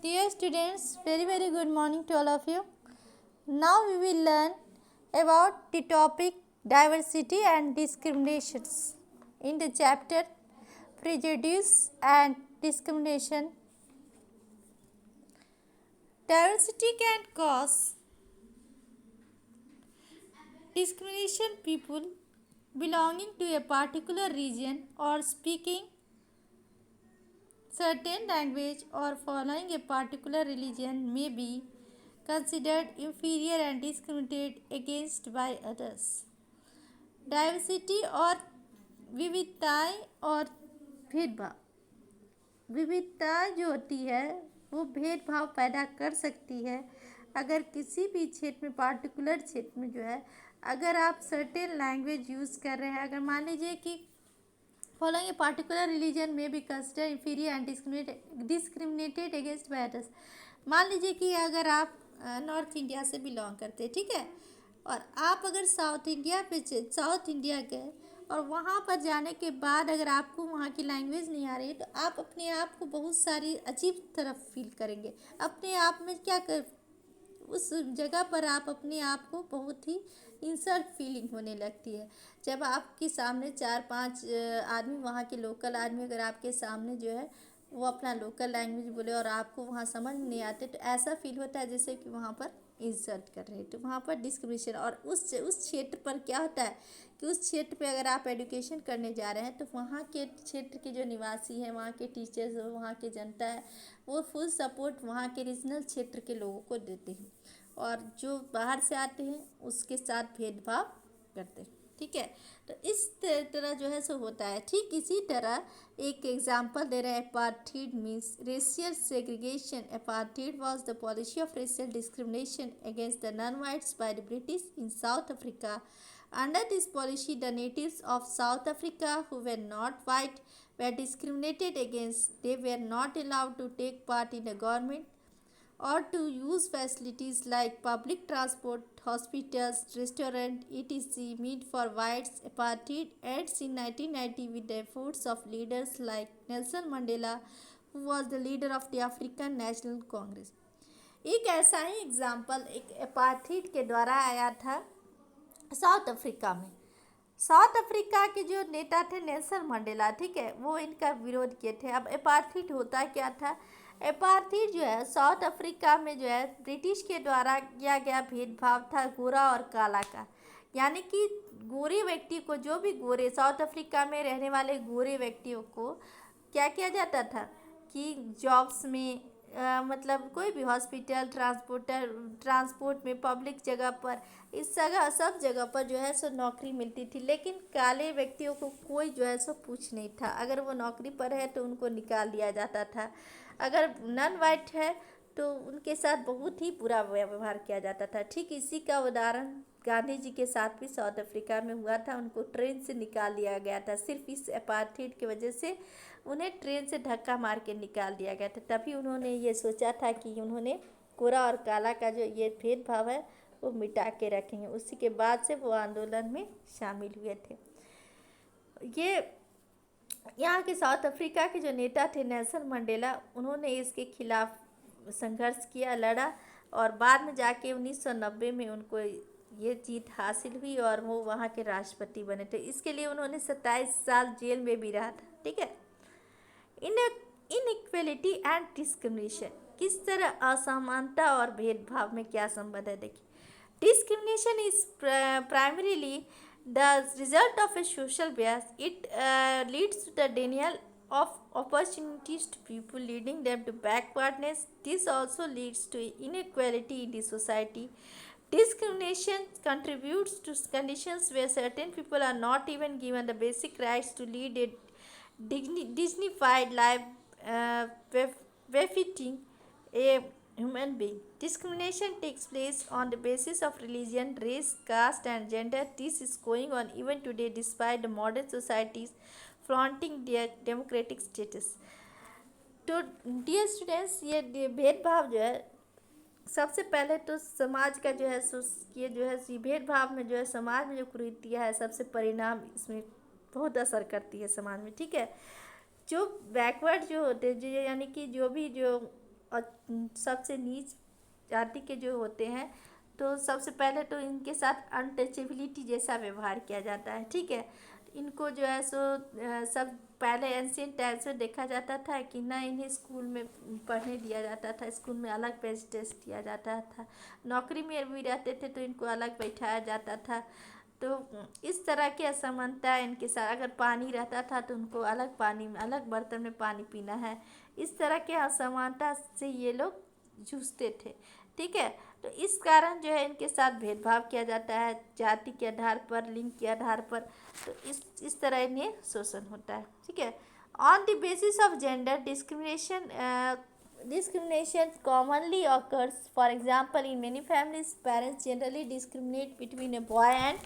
Dear students, very good morning to all of you. Now we will learn about the topic diversity and discriminations in the chapter prejudice and discrimination. Diversity can cause discrimination people belonging to a particular region or speaking certain language or following a particular religion may be considered inferior and discriminated against by others. Diversity और विविधताएं और भेदभाव विविधता जो होती है वो भेदभाव पैदा कर सकती है। अगर किसी भी क्षेत्र में पार्टिकुलर क्षेत्र में जो है अगर आप सर्टेन लैंग्वेज यूज़ कर रहे हैं, अगर मान लीजिए कि फॉलोइंग ए पार्टिकुलर रिलीजन में be consider inferior and discriminated against by others. मान लीजिए कि अगर आप नॉर्थ इंडिया से बिलोंग करते हैं, ठीक है, और आप अगर साउथ इंडिया गए और वहाँ पर जाने के बाद अगर आपको वहाँ की लैंग्वेज नहीं आ रही है तो आप अपने आप को बहुत सारी अजीब तरफ फील करेंगे। अपने आप में क्या कर उस जगह पर आप अपने आप को बहुत ही इंसल्ट फीलिंग होने लगती है। जब आपके सामने 4-5 आदमी वहाँ के लोकल आदमी अगर आपके सामने जो है वो अपना लोकल लैंग्वेज बोले और आपको वहाँ समझ नहीं आते तो ऐसा फील होता है जैसे कि वहाँ पर इंसल्ट कर रहे हैं, तो वहाँ पर डिस्क्रिमिनेशन। और उस क्षेत्र पर क्या होता है कि उस क्षेत्र पे अगर आप एजुकेशन करने जा रहे हैं तो वहाँ के क्षेत्र के जो निवासी हैं, वहाँ के टीचर्स, वहाँ के जनता है, वो फुल सपोर्ट वहाँ के रीजनल क्षेत्र के लोगों को देते हैं और जो बाहर से आते हैं उसके साथ भेदभाव करते हैं। ठीक है, तो इस तरह जो है सो होता है। ठीक इसी तरह एक एग्जाम्पल दे रहे हैं, apartheid means racial segregation. Apartheid was the policy of racial discrimination against the non whites by the British in South Africa. Under this policy, the natives of South Africa who were not white were discriminated against. They were not allowed to take part in the government or to use facilities like public transport, hospitals, restaurants, etc. meant for whites. Apartheid ends in 1990 with the efforts of leaders like Nelson Mandela, who was the leader of the African National Congress. एक ऐसा ही example एक apartheid के द्वारा आया था south Africa में। South Africa के जो नेता थे नेल्सन मंडेला, ठीक है, वो इनका विरोध किए थे। अब अपार्थीड होता क्या था? अपार्थीड जो है साउथ अफ्रीका में जो है ब्रिटिश के द्वारा किया गया भेदभाव था गोरा और काला का। यानी कि गोरे व्यक्ति को, जो भी गोरे साउथ अफ्रीका में रहने वाले गोरे व्यक्तियों को क्या किया जाता था कि जॉब्स में मतलब कोई भी हॉस्पिटल, ट्रांसपोर्ट में, पब्लिक जगह पर, इस जगह सब जगह पर जो है सो नौकरी मिलती थी। लेकिन काले व्यक्तियों को कोई जो है सो पूछ नहीं था। अगर वो नौकरी पर है तो उनको निकाल दिया जाता था। अगर नॉन वाइट है तो उनके साथ बहुत ही बुरा व्यवहार किया जाता था। ठीक इसी का उदाहरण गांधी जी के साथ भी साउथ अफ्रीका में हुआ था। उनको ट्रेन से निकाल दिया गया था। सिर्फ इस अपार्थीड की वजह से उन्हें ट्रेन से धक्का मार के निकाल दिया गया था। तभी उन्होंने ये सोचा था कि उन्होंने गोरा और काला का जो ये भेदभाव है वो मिटा के रखेंगे। उसी के बाद से वो आंदोलन में शामिल हुए थे। ये यहाँ के साउथ अफ्रीका के जो नेता थे नेल्सन मंडेला, उन्होंने इसके खिलाफ संघर्ष किया, लड़ा और बाद में जाके 1990 में उनको ये जीत हासिल हुई और वो वहाँ के राष्ट्रपति बने थे। इसके लिए उन्होंने 27 साल जेल में भी रहा था। ठीक है, इनइक्वलिटी एंड डिस्क्रिमिनेशन, किस तरह असमानता और भेदभाव में क्या संबंध है? देखिए, discrimination is primarily the result of a social bias. It leads to the denial of opportunities to people, leading them to backwardness. This also leads to inequality in the society. Discrimination contributes to conditions where certain people are not even given the basic rights to lead a dignified life, befitting a human being. Discrimination takes place on the basis of religion, race, caste, and gender. This is going on even today despite the modern societies flaunting their democratic status. तो dear students, ये भेदभाव जो है सबसे पहले तो समाज का जो है ये जो है भेदभाव में जो है समाज में जो कुरीतियाँ है सबसे परिणाम इसमें बहुत असर करती है समाज में। ठीक है, जो बैकवर्ड जो होते हैं, जो यानी कि जो भी जो और सबसे नीच जाति के जो होते हैं, तो सबसे पहले तो इनके साथ अनटचेबिलिटी जैसा व्यवहार किया जाता है। ठीक है, इनको जो है सो सब पहले एंशियंट टाइम्स में देखा जाता था कि ना इन्हें स्कूल में पढ़ने दिया जाता था, स्कूल में अलग बेंच डेस्क दिया जाता था, नौकरी में भी रहते थे तो इनको अलग बैठाया जाता था। तो इस तरह की असमानता इनके साथ, अगर पानी रहता था तो उनको अलग पानी में, अलग बर्तन में पानी पीना है, इस तरह के असमानता से ये लोग जूझते थे। ठीक है, तो इस कारण जो है इनके साथ भेदभाव किया जाता है जाति के आधार पर, लिंग के आधार पर। तो इस तरह इन्हें शोषण होता है। ठीक है, on the basis of gender discrimination commonly occurs. For example, in many families, parents generally discriminate between a boy and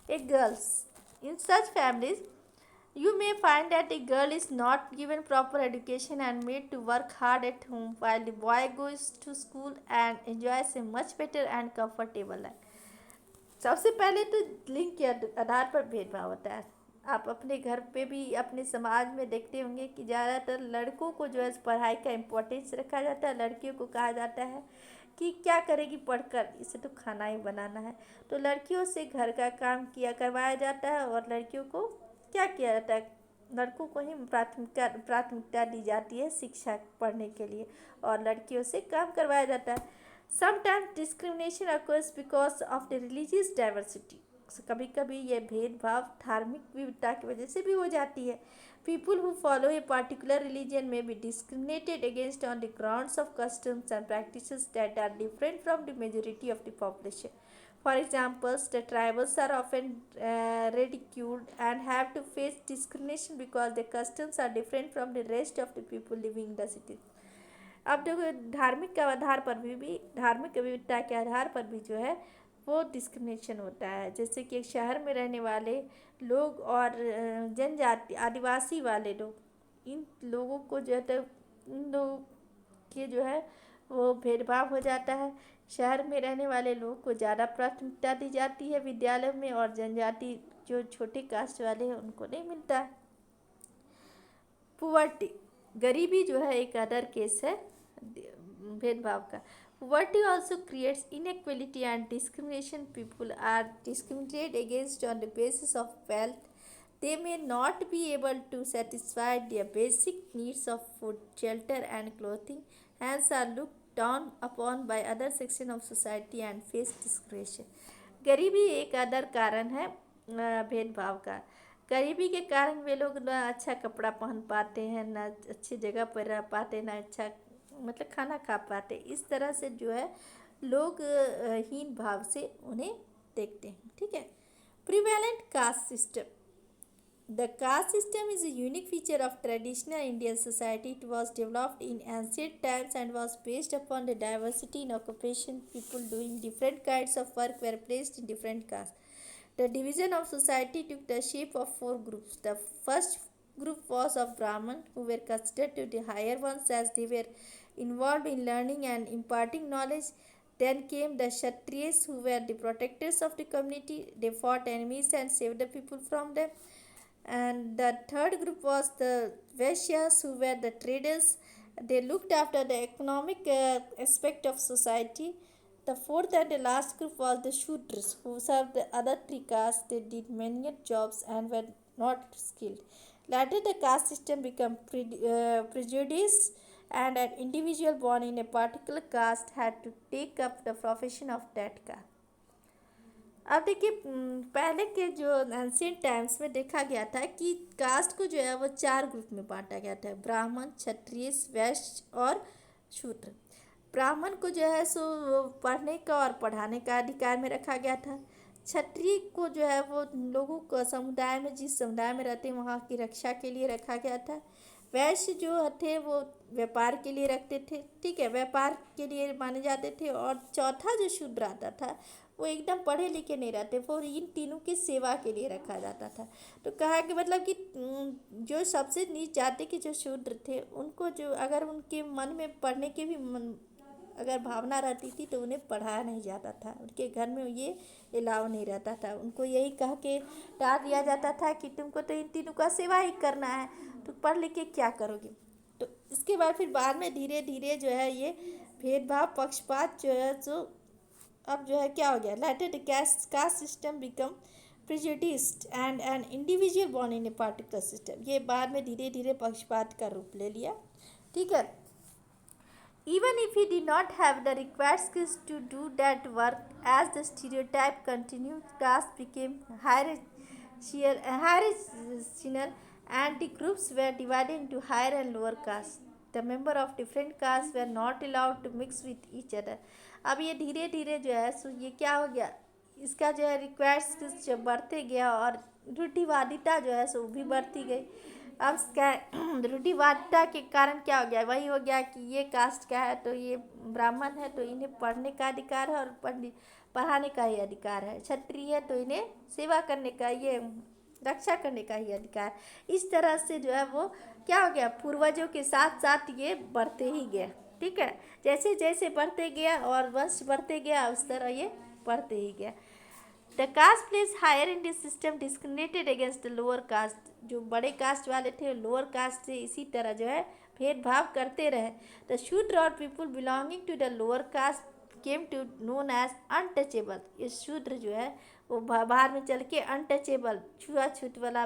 a girl. In such families, you may find that a girl is not given proper education and made to work hard at home, while the boy goes to school and enjoys a much better and comfortable life. सबसे पहले तो लिंग के आधार पर भेदभाव होता है। आप अपने घर पे भी, अपने समाज में देखते होंगे कि ज़्यादातर लड़कों को जो है पढ़ाई का इम्पोर्टेंस रखा जाता है, लड़कियों को कहा जाता है कि क्या करेगी पढ़कर, इसे तो खाना ही बनाना है। तो लड़कियों से घर का काम किया करवाया जाता है और लड़कियों को क्या किया जाता है, लड़कों को ही प्राथमिकता दी जाती है शिक्षा पढ़ने के लिए, और लड़कियों से काम करवाया जाता है। Sometimes discrimination occurs because of the religious diversity. कभी कभी ये भेदभाव धार्मिक विविधता की वजह से भी हो जाती है। People who follow a particular religion may be discriminated against on the grounds of customs and practices that are different from the majority of the population. For example, the tribals are often ridiculed and have to face discrimination because their customs are different from the rest of the people living in the city. अब देखो, धार्मिक के आधार पर भी धार्मिक विविधता के आधार पर भी जो है वो डिस्क्रिमिनेशन होता है। जैसे कि एक शहर में रहने वाले लोग और जनजाति आदिवासी वाले लोग, इन लोगों को जो है तो इन लोगों के जो है वो भेदभाव हो जाता है। शहर में रहने वाले लोगों को ज़्यादा प्राथमिकता दी जाती है विद्यालय में, और जनजाति जो छोटे कास्ट वाले हैं उनको नहीं मिलता है। पुवर्टी, गरीबी जो है एक अदर केस है भेदभाव का। Poverty also creates inequality and discrimination. People are discriminated against on the basis of wealth. They may not be able to satisfy their basic needs of food, shelter, and clothing, hence are looked down upon by other sections of society and face discrimination. गरीबी एक other कारण है भेदभाव का। गरीबी के कारण वे लोग ना अच्छा कपड़ा पहन पाते हैं, ना अच्छी जगह पर रह पाते, ना अच्छा मतलब खाना खा पाते। इस तरह से जो है लोग हीन भाव से उन्हें देखते हैं। ठीक है, prevalent caste system. The caste system is a unique feature of traditional Indian society. It was developed in ancient times and was based upon the diversity in occupation. People doing different kinds of work were placed in different castes. The division of society took the shape of 4 groups. The first group was of Brahmin, who were considered to be the higher ones as they were involved in learning and imparting knowledge. Then came the Kshatriyas, who were the protectors of the community. They fought enemies and saved the people from them. And the third group was the Vaishyas, who were the traders. They looked after the economic aspect of society. The fourth and the last group was the Shudras, who served the other 3 castes. They did many jobs and were not skilled. Later, the caste system became prejudiced, and an individual born in a particular caste had to take up the profession of that caste. अब देखिए, पहले के जो ancient times में देखा गया था कि कास्ट को जो है वो 4 ग्रुप में बांटा गया था, ब्राह्मण, क्षत्रिय, वैश्य और शूद्र। ब्राह्मण को जो है सो पढ़ने का और पढ़ाने का अधिकार में रखा गया था। क्षत्रिय को जो है वो लोगों को समुदाय में, जिस समुदाय में रहते हैं वहाँ की रक्षा के लिए रखा गया था। वैश्य जो थे वो व्यापार के लिए रखते थे। ठीक है, व्यापार के लिए माने जाते थे। और चौथा जो शूद्र आता था वो एकदम पढ़े लिखे नहीं रहते, वो इन तीनों की सेवा के लिए रखा जाता था। तो कहा कि मतलब कि जो सबसे नीच जाति के जो शूद्र थे उनको जो अगर उनके मन में पढ़ने की भी अगर भावना रहती थी तो उन्हें पढ़ाया नहीं जाता था, उनके घर में ये अलाउ नहीं रहता था। उनको यही कह के टाल दिया जाता था कि तुमको तो इन तीनों का सेवा ही करना है, तो पढ़ लिख के क्या करोगे। तो इसके बाद फिर बाद में धीरे धीरे जो है ये भेदभाव पक्षपात जो है जो अब जो है क्या हो गया, later the caste system become prejudiced and an individual born in a particular system. ये बाद में धीरे धीरे पक्षपात का रूप ले लिया। ठीक है, even if he did not have the required skills to do that work, as the stereotype continued, caste became hierarchical and the groups were divided into higher and lower castes. The members of different castes were not allowed to mix with each other. अब ये धीरे धीरे जो है सो ये क्या हो गया, इसका जो है रिक्वायर्ड स्किल्स जब बढ़ते गया और रूढ़िवादिता जो है सो भी बढ़ती गई। अब क्या रूढ़िवादिता के कारण क्या हो गया, वही हो गया कि ये कास्ट क्या है, तो ये ब्राह्मण है तो इन्हें पढ़ने का अधिकार है और पढ़ाने का ही अधिकार है, क्षत्रिय है तो इन्हें सेवा करने का, ये रक्षा करने का ही अधिकार। इस तरह से जो है वो क्या हो गया, पूर्वजों के साथ साथ ये बढ़ते ही गया। ठीक है, जैसे जैसे बढ़ते गया और वंश बढ़ते गया उस तरह ये बढ़ते ही गया। The caste place higher in this system discriminated against the lower caste. जो बड़े कास्ट वाले थे लोअर कास्ट से इसी तरह जो है भेदभाव करते रहे। द शूद्र और people belonging to the lower caste came to known as untouchable. ये शूद्र जो है वो बाहर में चल के अनटचेबल, छुआछूत वाला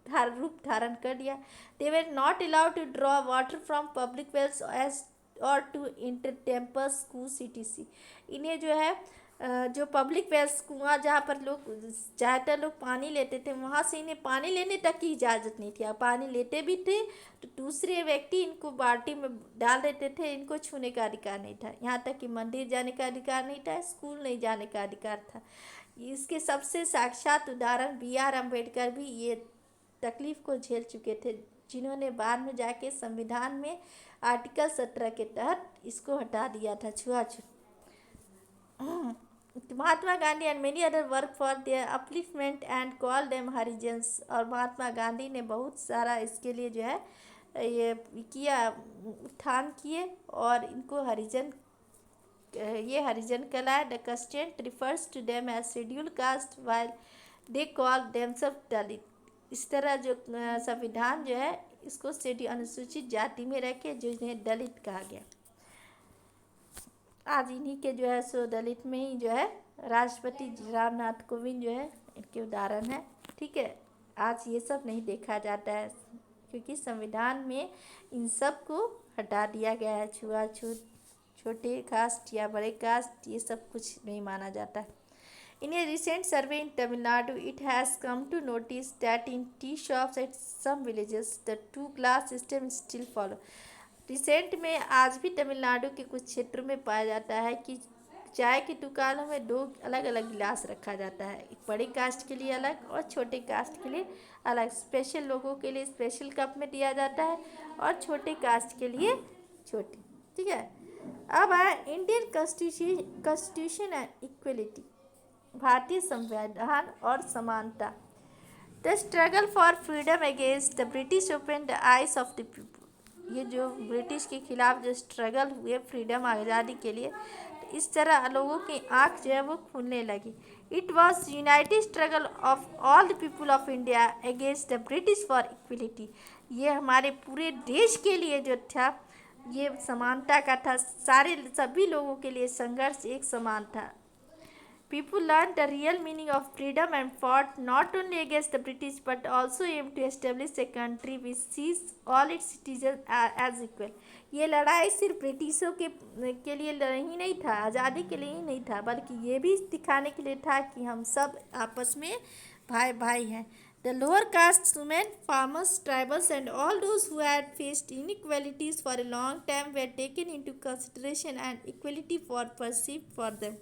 रूप धारण कर लिया। They were not allowed to draw water from public wells as और टू इंटर टेम्पल्स स्कूल सीटीसी। इन्हें जो है जो पब्लिक वेल्स कुआँ जहाँ पर लोग ज़्यादातर लोग पानी लेते थे वहाँ से इन्हें पानी लेने तक की इजाज़त नहीं थी। पानी लेते भी थे तो दूसरे व्यक्ति इनको बाल्टी में डाल देते थे, इनको छूने का अधिकार नहीं था। यहाँ तक कि मंदिर जाने का अधिकार नहीं था, स्कूल नहीं जाने का अधिकार था। इसके सबसे साक्षात उदाहरण BR अम्बेडकर भी ये तकलीफ़ को झेल चुके थे, जिन्होंने बाद में जाके संविधान में आर्टिकल 17 के तहत इसको हटा दिया था, छुआछूत। Mahatma Gandhi and many other work for their upliftment and call them Harijans. और महात्मा गांधी ने बहुत सारा इसके लिए जो है ये किया, उत्थान किए और इनको हरिजन, ये हरिजन कहलाए। The constituent refers to them as schedule caste while they call themselves Dalit. इस तरह जो संविधान जो है इसको अनुसूचित जाति में रखे जो इन्हें दलित कहा गया। आज इन्हीं के जो है सो दलित में ही जो है राष्ट्रपति रामनाथ कोविंद जो है इनके उदाहरण है। ठीक है, आज ये सब नहीं देखा जाता है क्योंकि संविधान में इन सब को हटा दिया गया है। छुआछूत, छोटे कास्ट या बड़े कास्ट, ये सब कुछ नहीं माना जाता है। In a recent survey in Tamil Nadu, it has come to notice that in tea shops at some villages, the two-glass system is still followed. Recent में आज भी तमिलनाडु के कुछ क्षेत्रों में पाया जाता है कि चाय की दुकानों में 2 अलग अलग गिलास रखा जाता है, एक बड़ी कास्ट के लिए अलग और छोटे कास्ट के लिए अलग। स्पेशल लोगों के लिए स्पेशल कप में दिया जाता है और छोटे कास्ट के लिए छोटे। ठीक है, अब आया इंडियन कॉन्स्टिट्यूशन एंड इक्वलिटी, भारतीय संविधान और समानता। The struggle for freedom against the British open the eyes of the people. ये जो ब्रिटिश के खिलाफ जो स्ट्रगल हुए फ्रीडम आज़ादी के लिए, तो इस तरह लोगों की आँख जो है वो खुलने लगी। It was United struggle of all the people of India against the British for equality. ये हमारे पूरे देश के लिए जो था ये समानता का था, सभी लोगों के लिए संघर्ष एक समान था। People learned the real meaning of freedom and fought not only against the British but also aimed to establish a country which sees all its citizens as equal. ये लड़ाई सिर्फ ब्रिटिशों के लिए ही नहीं था, आज़ादी के लिए ही नहीं था, बल्कि ये भी दिखाने के लिए था कि हम सब आपस में भाई भाई हैं। The lower caste women, farmers, tribals and all those who had faced inequalities for a long time were taken into consideration and equality for perceived for them.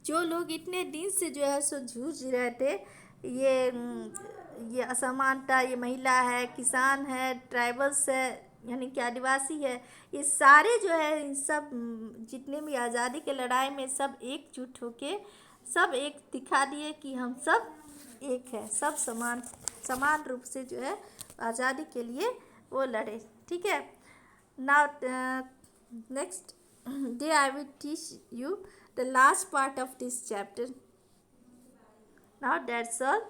जो लोग इतने दिन से जो है सो जूझ रहे थे, ये असमानता, ये महिला है, किसान है, ट्राइबल्स है यानी कि आदिवासी है, ये सारे जो है इन सब जितने भी आज़ादी के लड़ाई में सब एकजुट होके सब एक दिखा दिए कि हम सब एक है, सब समान रूप से जो है आज़ादी के लिए वो लड़े। ठीक है, now next day I will teach you the last part of this chapter. Now that's all.